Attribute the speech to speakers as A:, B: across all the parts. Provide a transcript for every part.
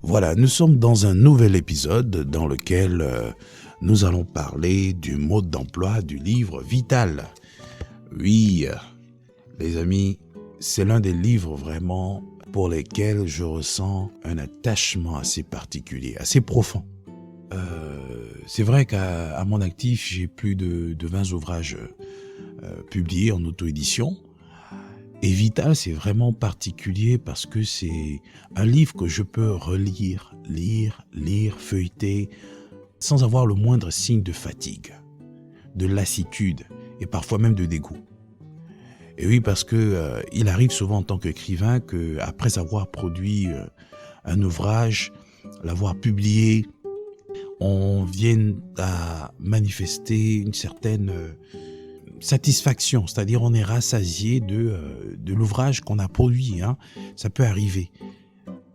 A: Voilà, nous sommes dans un nouvel épisode dans lequel nous allons parler du mode d'emploi du livre Vital. Oui, les amis, c'est l'un des livres vraiment pour lesquels je ressens un attachement assez particulier, assez profond. C'est vrai qu'à mon actif, j'ai plus de 20 ouvrages publiés en auto-édition. Et Vital, c'est vraiment particulier parce que c'est un livre que je peux relire, lire, feuilleter, sans avoir le moindre signe de fatigue, de lassitude et parfois même de dégoût. Et oui, parce que il arrive souvent en tant qu'écrivain qu'après avoir produit un ouvrage, l'avoir publié, on vienne à manifester une certaine satisfaction, c'est-à-dire on est rassasié de l'ouvrage qu'on a produit, hein. Ça peut arriver.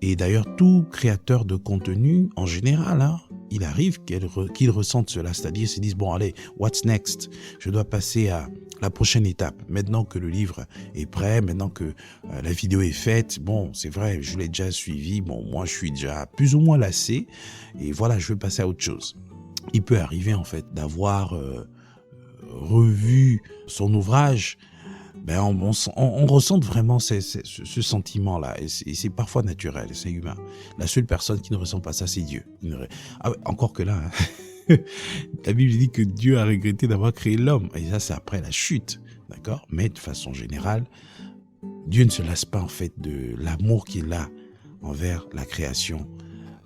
A: Et d'ailleurs, tout créateur de contenu, en général, hein, il arrive qu'il ressente cela, c'est-à-dire se disent, bon allez, what's next? Je dois passer à la prochaine étape. Maintenant que le livre est prêt, maintenant que la vidéo est faite, bon, c'est vrai, je l'ai déjà suivi, bon, moi je suis déjà plus ou moins lassé, et voilà, je veux passer à autre chose. Il peut arriver en fait d'avoir revu son ouvrage, on ressent vraiment ce sentiment-là, et c'est parfois naturel, c'est humain. La seule personne qui ne ressent pas ça, c'est Dieu. Encore que là, hein, la Bible dit que Dieu a regretté d'avoir créé l'homme, et ça c'est après la chute, d'accord? Mais de façon générale, Dieu ne se lasse pas en fait de l'amour qu'il a envers la création,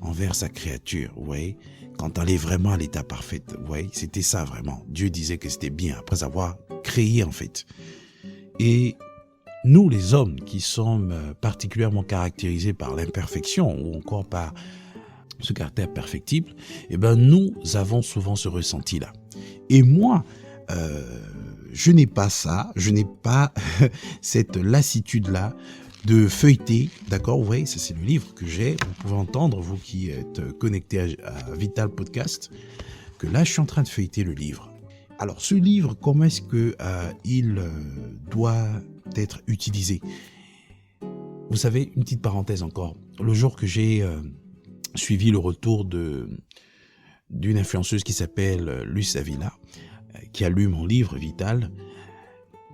A: envers sa créature, vous voyez? Quand on est vraiment à l'état parfait, vous voyez, c'était ça vraiment. Dieu disait que c'était bien après avoir créé en fait. Et nous les hommes qui sommes particulièrement caractérisés par l'imperfection ou encore par ce caractère perfectible, eh ben nous avons souvent ce ressenti-là. Et moi, je n'ai pas ça, je n'ai pas cette lassitude-là de feuilleter, d'accord, vous voyez, ça c'est le livre que j'ai, vous pouvez entendre, vous qui êtes connectés à Vital Podcast, que là je suis en train de feuilleter le livre. Alors ce livre, comment est-ce que il doit être utilisé? Vous savez, une petite parenthèse encore, le jour que j'ai suivi le retour d'une influenceuse qui s'appelle Luce Avila, qui a lu mon livre Vital,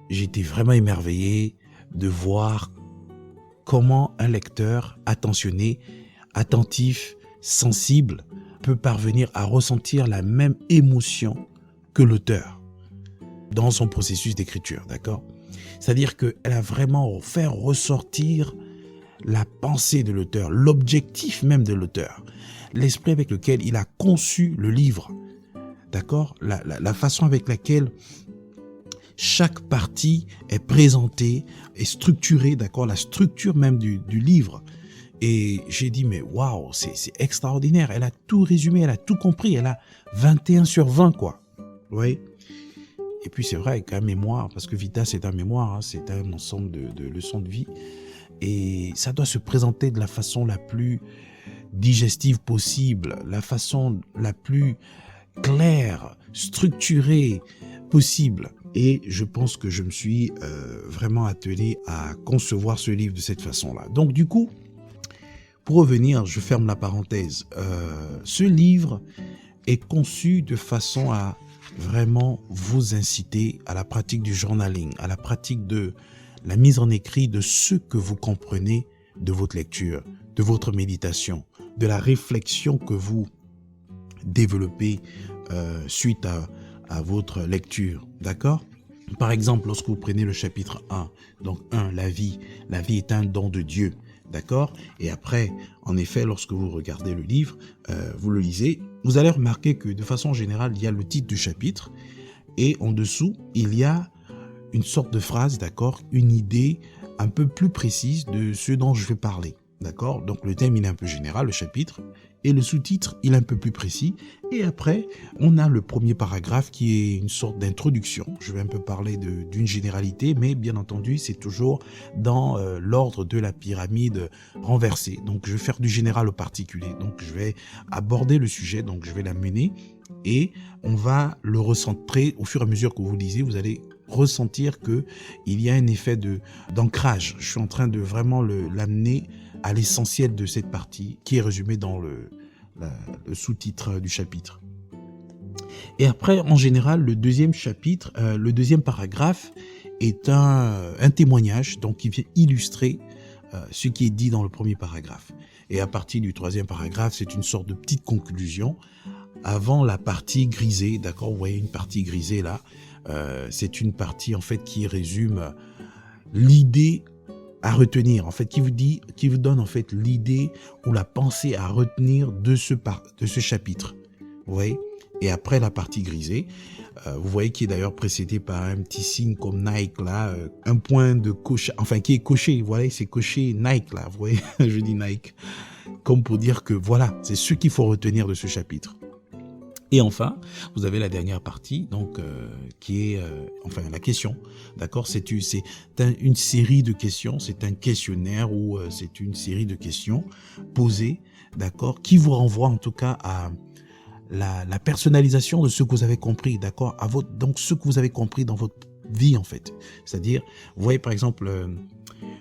A: j'étais vraiment émerveillé de voir comment un lecteur attentionné, attentif, sensible peut parvenir à ressentir la même émotion que l'auteur dans son processus d'écriture, d'accord? C'est-à-dire qu'elle a vraiment fait ressortir la pensée de l'auteur, l'objectif même de l'auteur, l'esprit avec lequel il a conçu le livre, d'accord? La façon avec laquelle chaque partie est présentée, est structurée, d'accord, la structure même du livre. Et j'ai dit, mais waouh, c'est extraordinaire. Elle a tout résumé, elle a tout compris. Elle a 21 sur 20, quoi. Vous voyez? Et puis c'est vrai qu'un mémoire, parce que Vita c'est un mémoire, hein, c'est un ensemble de leçons de vie. Et ça doit se présenter de la façon la plus digestive possible, la façon la plus claire, structurée possible. Et je pense que je me suis vraiment attelé à concevoir ce livre de cette façon-là. Donc du coup, pour revenir, je ferme la parenthèse. Ce livre est conçu de façon à vraiment vous inciter à la pratique du journaling, à la pratique de la mise en écrit de ce que vous comprenez de votre lecture, de votre méditation, de la réflexion que vous développez suite à votre lecture, d'accord? Par exemple, lorsque vous prenez le chapitre 1, donc 1, la vie est un don de Dieu, d'accord? Et après, en effet, lorsque vous regardez le livre, vous le lisez, vous allez remarquer que de façon générale, il y a le titre du chapitre et en dessous, il y a une sorte de phrase, d'accord? Une idée un peu plus précise de ce dont je vais parler. D'accord? Donc le thème il est un peu général, le chapitre, et le sous-titre il est un peu plus précis. Et après, on a le premier paragraphe qui est une sorte d'introduction. Je vais un peu parler d'une généralité, mais bien entendu, c'est toujours dans l'ordre de la pyramide renversée. Donc je vais faire du général au particulier. Donc je vais aborder le sujet, donc je vais l'amener et on va le recentrer au fur et à mesure que vous lisez. Vous allez ressentir que il y a un effet d'ancrage. Je suis en train de vraiment l'amener à l'essentiel de cette partie qui est résumée dans le sous-titre du chapitre. Et après, en général, le deuxième chapitre, le deuxième paragraphe est un témoignage, donc qui vient illustrer ce qui est dit dans le premier paragraphe. Et à partir du troisième paragraphe, c'est une sorte de petite conclusion avant la partie grisée, d'accord? Vous voyez une partie grisée là, c'est une partie en fait qui résume l'idée à retenir, en fait, qui vous donne en fait l'idée ou la pensée à retenir de ce chapitre. Vous voyez? Et après la partie grisée, vous voyez qui est d'ailleurs précédé par un petit signe comme Nike là, un point de coche, enfin qui est coché, voilà, c'est coché Nike là, vous voyez, je dis Nike, comme pour dire que voilà, c'est ce qu'il faut retenir de ce chapitre. Et enfin, vous avez la dernière partie, donc qui est, enfin la question, d'accord, c'est une série de questions, c'est un questionnaire ou c'est une série de questions posées, d'accord, qui vous renvoie en tout cas à la personnalisation de ce que vous avez compris, d'accord, donc ce que vous avez compris dans votre vie en fait. C'est-à-dire, vous voyez par exemple,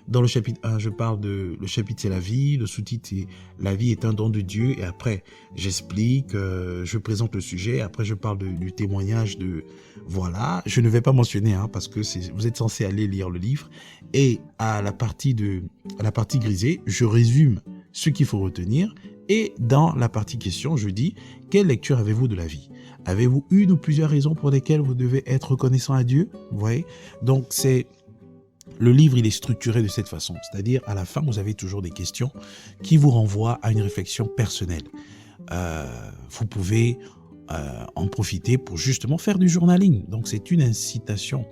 A: dans le chapitre 1, je parle de, le chapitre c'est la vie, le sous-titre c'est la vie est un don de Dieu, et après j'explique, je présente le sujet, après je parle du témoignage de, voilà, je ne vais pas mentionner, hein, parce que vous êtes censé aller lire le livre, et à la partie grisée, je résume ce qu'il faut retenir. Et dans la partie question, je dis, quelle lecture avez-vous de la vie? Avez-vous une ou plusieurs raisons pour lesquelles vous devez être reconnaissant à Dieu? Vous voyez? Donc, le livre, il est structuré de cette façon. C'est-à-dire, à la fin, vous avez toujours des questions qui vous renvoient à une réflexion personnelle. Vous pouvez en profiter pour justement faire du journaling. Donc, c'est une incitation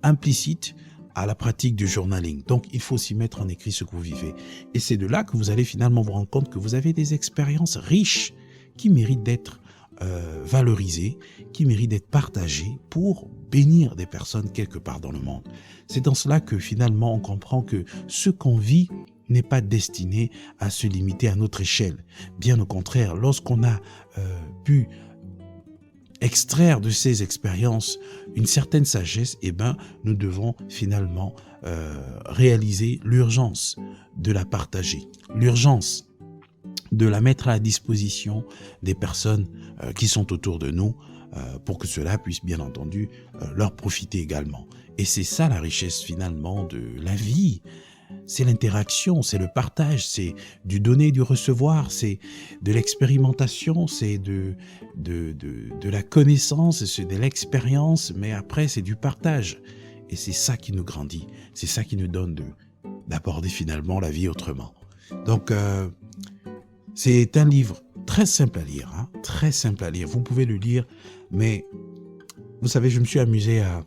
A: implicite à la pratique du journaling. Donc, il faut s'y mettre en écrit ce que vous vivez. Et c'est de là que vous allez finalement vous rendre compte que vous avez des expériences riches qui méritent d'être valorisées, qui méritent d'être partagées pour bénir des personnes quelque part dans le monde. C'est dans cela que finalement on comprend que ce qu'on vit n'est pas destiné à se limiter à notre échelle. Bien au contraire, lorsqu'on a pu extraire de ces expériences une certaine sagesse, eh ben, nous devons finalement réaliser l'urgence de la partager, l'urgence de la mettre à la disposition des personnes qui sont autour de nous pour que cela puisse bien entendu leur profiter également. Et c'est ça la richesse finalement de la vie. C'est l'interaction, c'est le partage, c'est du donner et du recevoir, c'est de l'expérimentation, c'est de la connaissance, c'est de l'expérience, mais après c'est du partage. Et c'est ça qui nous grandit, c'est ça qui nous donne d'aborder finalement la vie autrement. Donc c'est un livre très simple à lire, hein, très simple à lire. Vous pouvez le lire, mais vous savez, je me suis amusé à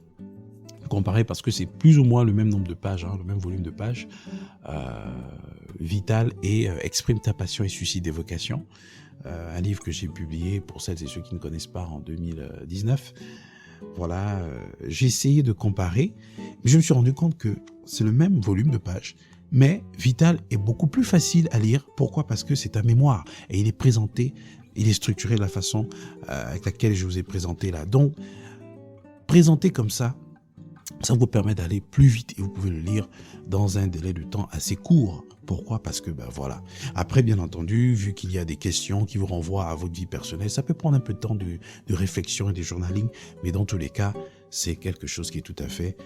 A: comparer parce que c'est plus ou moins le même nombre de pages, hein, le même volume de pages, Vital et Exprime ta passion et suscite des vocations, un livre que j'ai publié pour celles et ceux qui ne connaissent pas en 2019. Voilà, j'ai essayé de comparer, mais je me suis rendu compte que c'est le même volume de pages, mais Vital est beaucoup plus facile à lire. Pourquoi? Parce que c'est un mémoire et il est présenté, il est structuré de la façon avec laquelle je vous ai présenté là. Donc, présenté comme ça vous permet d'aller plus vite et vous pouvez le lire dans un délai de temps assez court. Pourquoi? Parce que, ben voilà. Après, bien entendu, vu qu'il y a des questions qui vous renvoient à votre vie personnelle, ça peut prendre un peu de temps de réflexion et de journaling, mais dans tous les cas, c'est quelque chose qui est tout à fait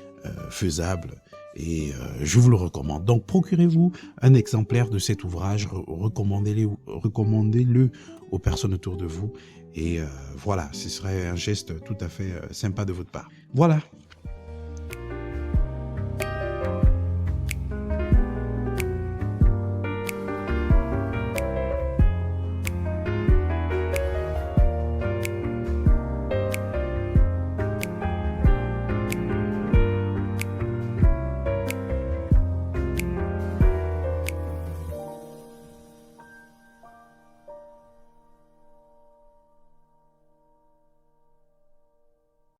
A: faisable et je vous le recommande. Donc, procurez-vous un exemplaire de cet ouvrage, recommandez-le aux personnes autour de vous et voilà, ce serait un geste tout à fait sympa de votre part. Voilà,